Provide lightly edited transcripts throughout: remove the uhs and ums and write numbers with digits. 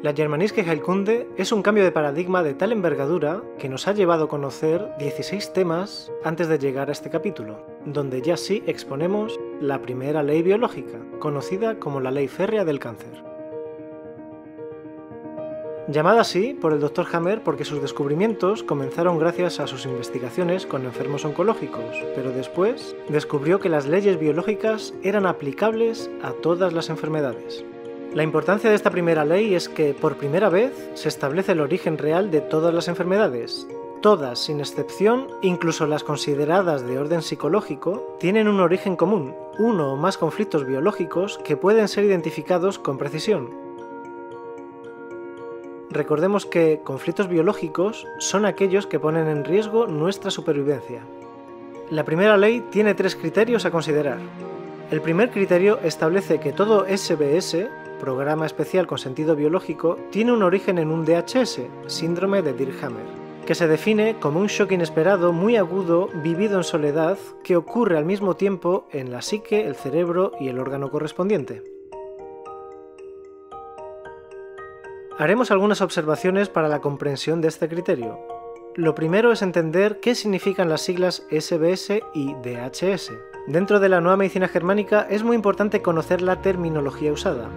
La Germanische Heilkunde es un cambio de paradigma de tal envergadura que nos ha llevado a conocer 16 temas antes de llegar a este capítulo, donde ya sí exponemos la primera ley biológica, conocida como la ley férrea del cáncer. Llamada así por el Dr. Hammer porque sus descubrimientos comenzaron gracias a sus investigaciones con enfermos oncológicos, pero después descubrió que las leyes biológicas eran aplicables a todas las enfermedades. La importancia de esta primera ley es que, por primera vez, se establece el origen real de todas las enfermedades. Todas, sin excepción, incluso las consideradas de orden psicológico, tienen un origen común, uno o más conflictos biológicos que pueden ser identificados con precisión. Recordemos que conflictos biológicos son aquellos que ponen en riesgo nuestra supervivencia. La primera ley tiene 3 criterios a considerar. El primer criterio establece que todo SBS, programa especial con sentido biológico, tiene un origen en un DHS, síndrome de Dirkhammer, que se define como un shock inesperado muy agudo vivido en soledad que ocurre al mismo tiempo en la psique, el cerebro y el órgano correspondiente. Haremos algunas observaciones para la comprensión de este criterio. Lo primero es entender qué significan las siglas SBS y DHS. Dentro de la nueva medicina germánica es muy importante conocer la terminología usada.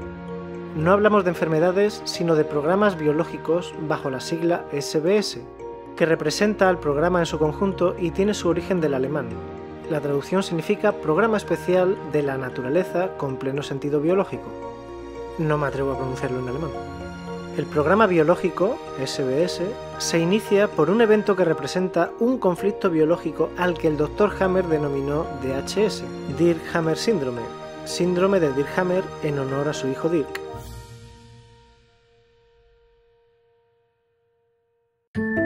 No hablamos de enfermedades, sino de programas biológicos bajo la sigla SBS, que representa al programa en su conjunto y tiene su origen del alemán. La traducción significa Programa Especial de la Naturaleza con pleno sentido biológico. No me atrevo a pronunciarlo en alemán. El programa biológico, SBS, se inicia por un evento que representa un conflicto biológico al que el Dr. Hammer denominó DHS, Dirkhammer Syndrome, síndrome de Dirkhammer en honor a su hijo Dirk.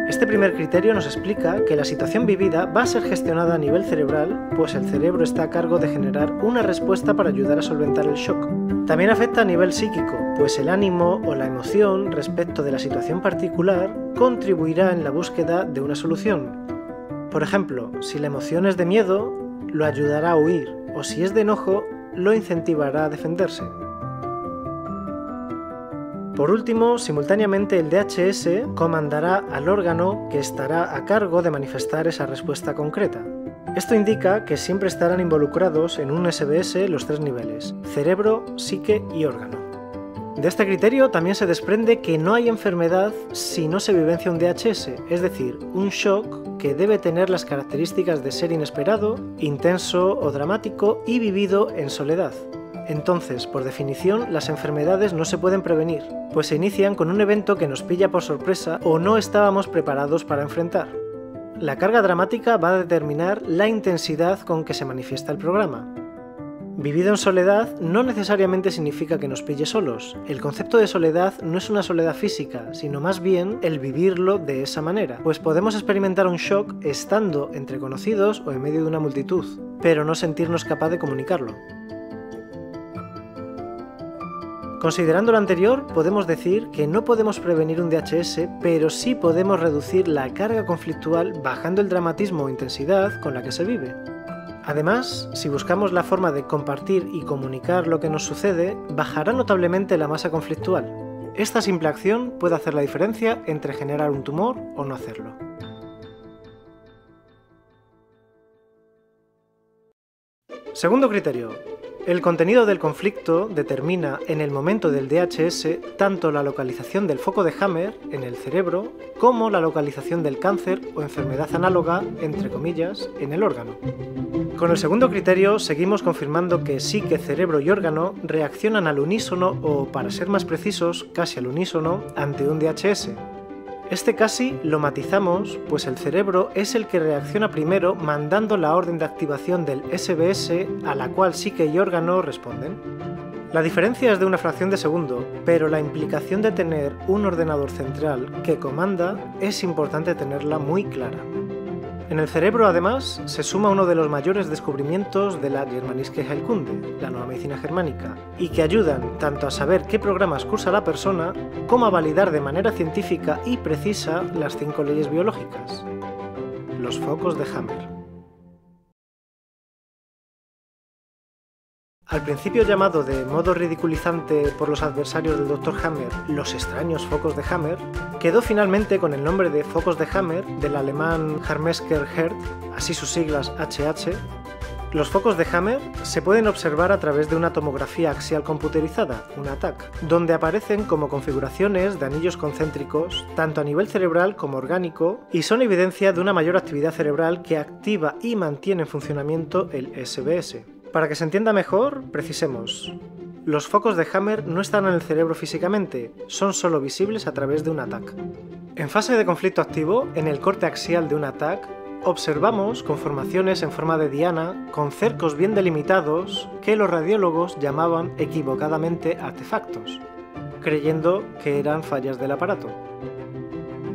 Este primer criterio nos explica que la situación vivida va a ser gestionada a nivel cerebral, pues el cerebro está a cargo de generar una respuesta para ayudar a solventar el shock. También afecta a nivel psíquico, pues el ánimo o la emoción respecto de la situación particular contribuirá en la búsqueda de una solución. Por ejemplo, si la emoción es de miedo, lo ayudará a huir, o si es de enojo, lo incentivará a defenderse. Por último, simultáneamente el DHS comandará al órgano que estará a cargo de manifestar esa respuesta concreta. Esto indica que siempre estarán involucrados en un SBS los 3 niveles: cerebro, psique y órgano. De este criterio también se desprende que no hay enfermedad si no se vivencia un DHS, es decir, un shock que debe tener las características de ser inesperado, intenso o dramático y vivido en soledad. Entonces, por definición, las enfermedades no se pueden prevenir, pues se inician con un evento que nos pilla por sorpresa o no estábamos preparados para enfrentar. La carga dramática va a determinar la intensidad con que se manifiesta el programa. Vivido en soledad no necesariamente significa que nos pille solos. El concepto de soledad no es una soledad física, sino más bien el vivirlo de esa manera, pues podemos experimentar un shock estando entre conocidos o en medio de una multitud, pero no sentirnos capaz de comunicarlo. Considerando lo anterior, podemos decir que no podemos prevenir un DHS, pero sí podemos reducir la carga conflictual bajando el dramatismo o intensidad con la que se vive. Además, si buscamos la forma de compartir y comunicar lo que nos sucede, bajará notablemente la masa conflictual. Esta simple acción puede hacer la diferencia entre generar un tumor o no hacerlo. Segundo criterio. El contenido del conflicto determina en el momento del DHS tanto la localización del foco de Hammer en el cerebro como la localización del cáncer o enfermedad análoga, entre comillas, en el órgano. Con el segundo criterio seguimos confirmando que psique, cerebro y órgano reaccionan al unísono o, para ser más precisos, casi al unísono ante un DHS. Este casi lo matizamos, pues el cerebro es el que reacciona primero mandando la orden de activación del SBS a la cual psique y órgano responden. La diferencia es de una fracción de segundo, pero la implicación de tener un ordenador central que comanda es importante tenerla muy clara. En el cerebro, además, se suma uno de los mayores descubrimientos de la Germanische Heilkunde, la nueva medicina germánica, y que ayudan tanto a saber qué programas cursa la persona, como a validar de manera científica y precisa las 5 leyes biológicas. Los focos de Hammer. al principio llamado de modo ridiculizante por los adversarios del Dr. Hammer los extraños focos de Hammer, quedó finalmente con el nombre de focos de Hammer del alemán Harmesker Hertz, así sus siglas HH. Los focos de Hammer se pueden observar a través de una tomografía axial computerizada, una TAC, donde aparecen como configuraciones de anillos concéntricos, tanto a nivel cerebral como orgánico, y son evidencia de una mayor actividad cerebral que activa y mantiene en funcionamiento el SBS. Para que se entienda mejor, precisemos. Los focos de Hammer no están en el cerebro físicamente, son solo visibles a través de una TAC. En fase de conflicto activo, en el corte axial de una TAC, observamos conformaciones en forma de diana con cercos bien delimitados que los radiólogos llamaban equivocadamente artefactos, creyendo que eran fallas del aparato.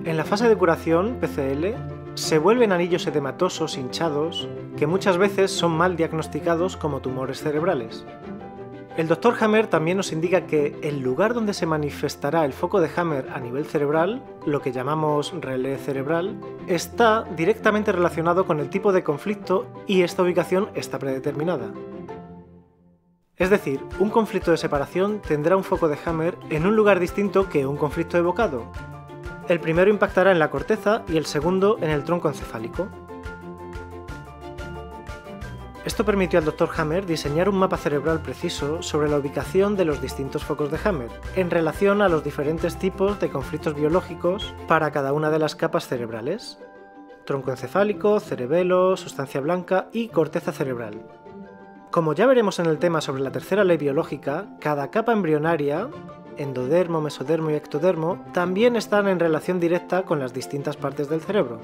En la fase de curación, PCL, se vuelven anillos edematosos hinchados que muchas veces son mal diagnosticados como tumores cerebrales. El Dr. Hammer también nos indica que el lugar donde se manifestará el foco de Hammer a nivel cerebral, lo que llamamos relé cerebral, está directamente relacionado con el tipo de conflicto y esta ubicación está predeterminada. Es decir, un conflicto de separación tendrá un foco de Hammer en un lugar distinto que un conflicto evocado. El primero impactará en la corteza y el segundo en el tronco encefálico. Esto permitió al Dr. Hammer diseñar un mapa cerebral preciso sobre la ubicación de los distintos focos de Hammer, en relación a los diferentes tipos de conflictos biológicos para cada una de las capas cerebrales: tronco encefálico, cerebelo, sustancia blanca y corteza cerebral. Como ya veremos en el tema sobre la tercera ley biológica, cada capa embrionaria, endodermo, mesodermo y ectodermo, también están en relación directa con las distintas partes del cerebro.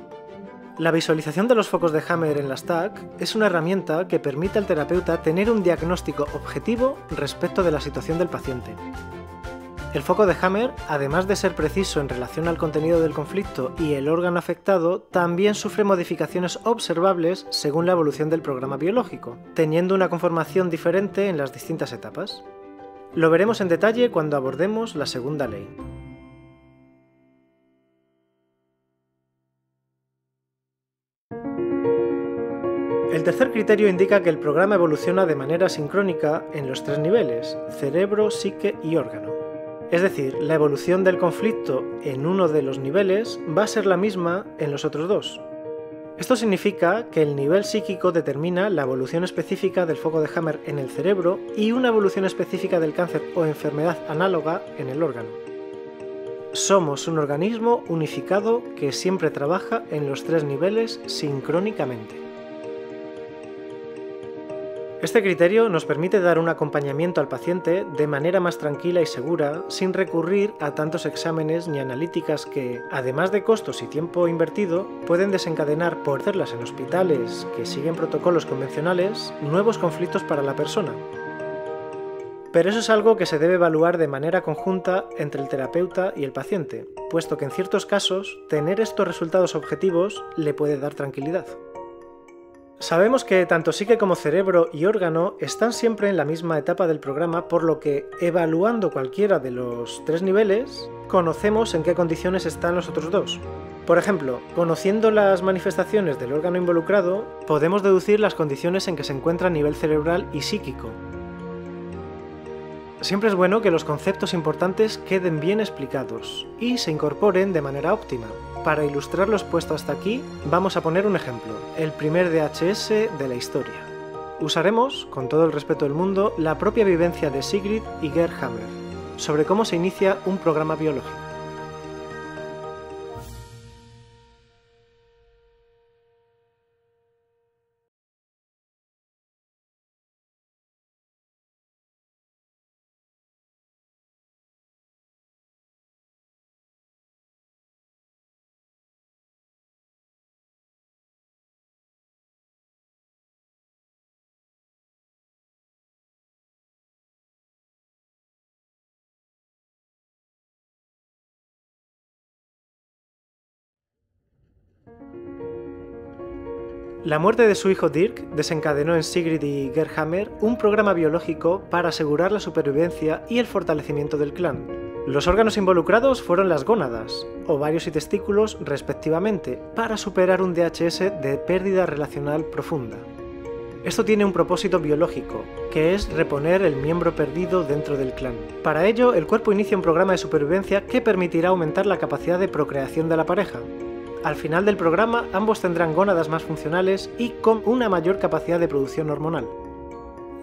La visualización de los focos de Hammer en las TAC es una herramienta que permite al terapeuta tener un diagnóstico objetivo respecto de la situación del paciente. El foco de Hammer, además de ser preciso en relación al contenido del conflicto y el órgano afectado, también sufre modificaciones observables según la evolución del programa biológico, teniendo una conformación diferente en las distintas etapas. Lo veremos en detalle cuando abordemos la segunda ley. El tercer criterio indica que el programa evoluciona de manera sincrónica en los tres niveles: cerebro, psique y órgano. Es decir, la evolución del conflicto en uno de los niveles va a ser la misma en los otros dos. Esto significa que el nivel psíquico determina la evolución específica del foco de Hammer en el cerebro y una evolución específica del cáncer o enfermedad análoga en el órgano. Somos un organismo unificado que siempre trabaja en los tres niveles sincrónicamente. Este criterio nos permite dar un acompañamiento al paciente de manera más tranquila y segura, sin recurrir a tantos exámenes ni analíticas que, además de costos y tiempo invertido, pueden desencadenar, por hacerlas en hospitales que siguen protocolos convencionales, nuevos conflictos para la persona. Pero eso es algo que se debe evaluar de manera conjunta entre el terapeuta y el paciente, puesto que en ciertos casos, tener estos resultados objetivos le puede dar tranquilidad. Sabemos que tanto psique como cerebro y órgano están siempre en la misma etapa del programa, por lo que, evaluando cualquiera de los tres niveles, conocemos en qué condiciones están los otros dos. Por ejemplo, conociendo las manifestaciones del órgano involucrado, podemos deducir las condiciones en que se encuentra a nivel cerebral y psíquico. Siempre es bueno que los conceptos importantes queden bien explicados y se incorporen de manera óptima. Para ilustrar lo expuesto hasta aquí, vamos a poner un ejemplo, el primer DHS de la historia. Usaremos, con todo el respeto del mundo, la propia vivencia de Sigrid y Gerd Hammer, sobre cómo se inicia un programa biológico. La muerte de su hijo Dirk desencadenó en Sigrid y Gerd Hammer un programa biológico para asegurar la supervivencia y el fortalecimiento del clan. Los órganos involucrados fueron las gónadas, ovarios y testículos respectivamente, para superar un DHS de pérdida relacional profunda. Esto tiene un propósito biológico, que es reponer el miembro perdido dentro del clan. Para ello, el cuerpo inicia un programa de supervivencia que permitirá aumentar la capacidad de procreación de la pareja. Al final del programa, ambos tendrán gónadas más funcionales y con una mayor capacidad de producción hormonal.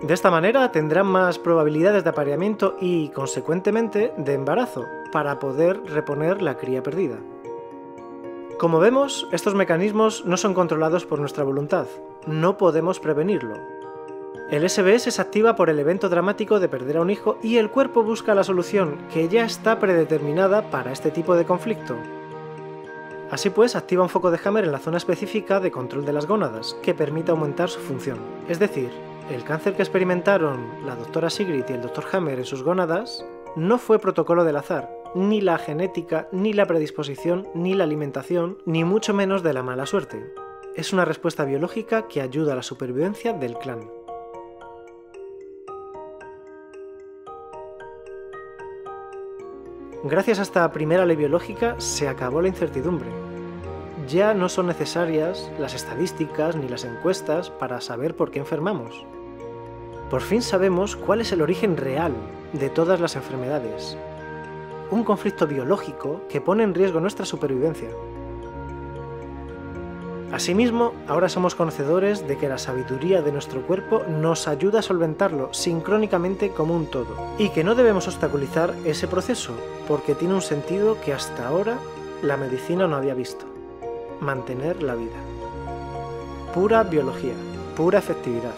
De esta manera tendrán más probabilidades de apareamiento y, consecuentemente, de embarazo, para poder reponer la cría perdida. Como vemos, estos mecanismos no son controlados por nuestra voluntad, no podemos prevenirlo. El SBS se activa por el evento dramático de perder a un hijo y el cuerpo busca la solución, que ya está predeterminada para este tipo de conflicto. Así pues, activa un foco de Hammer en la zona específica de control de las gónadas, que permite aumentar su función. Es decir, el cáncer que experimentaron la doctora Sigrid y el Dr. Hammer en sus gónadas no fue protocolo del azar, ni la genética, ni la predisposición, ni la alimentación, ni mucho menos de la mala suerte. Es una respuesta biológica que ayuda a la supervivencia del clan. Gracias a esta primera ley biológica se acabó la incertidumbre. Ya no son necesarias las estadísticas ni las encuestas para saber por qué enfermamos. Por fin sabemos cuál es el origen real de todas las enfermedades. Un conflicto biológico que pone en riesgo nuestra supervivencia. Asimismo, ahora somos conocedores de que la sabiduría de nuestro cuerpo nos ayuda a solventarlo sincrónicamente como un todo, y que no debemos obstaculizar ese proceso, porque tiene un sentido que hasta ahora la medicina no había visto: mantener la vida. Pura biología, pura efectividad,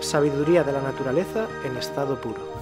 sabiduría de la naturaleza en estado puro.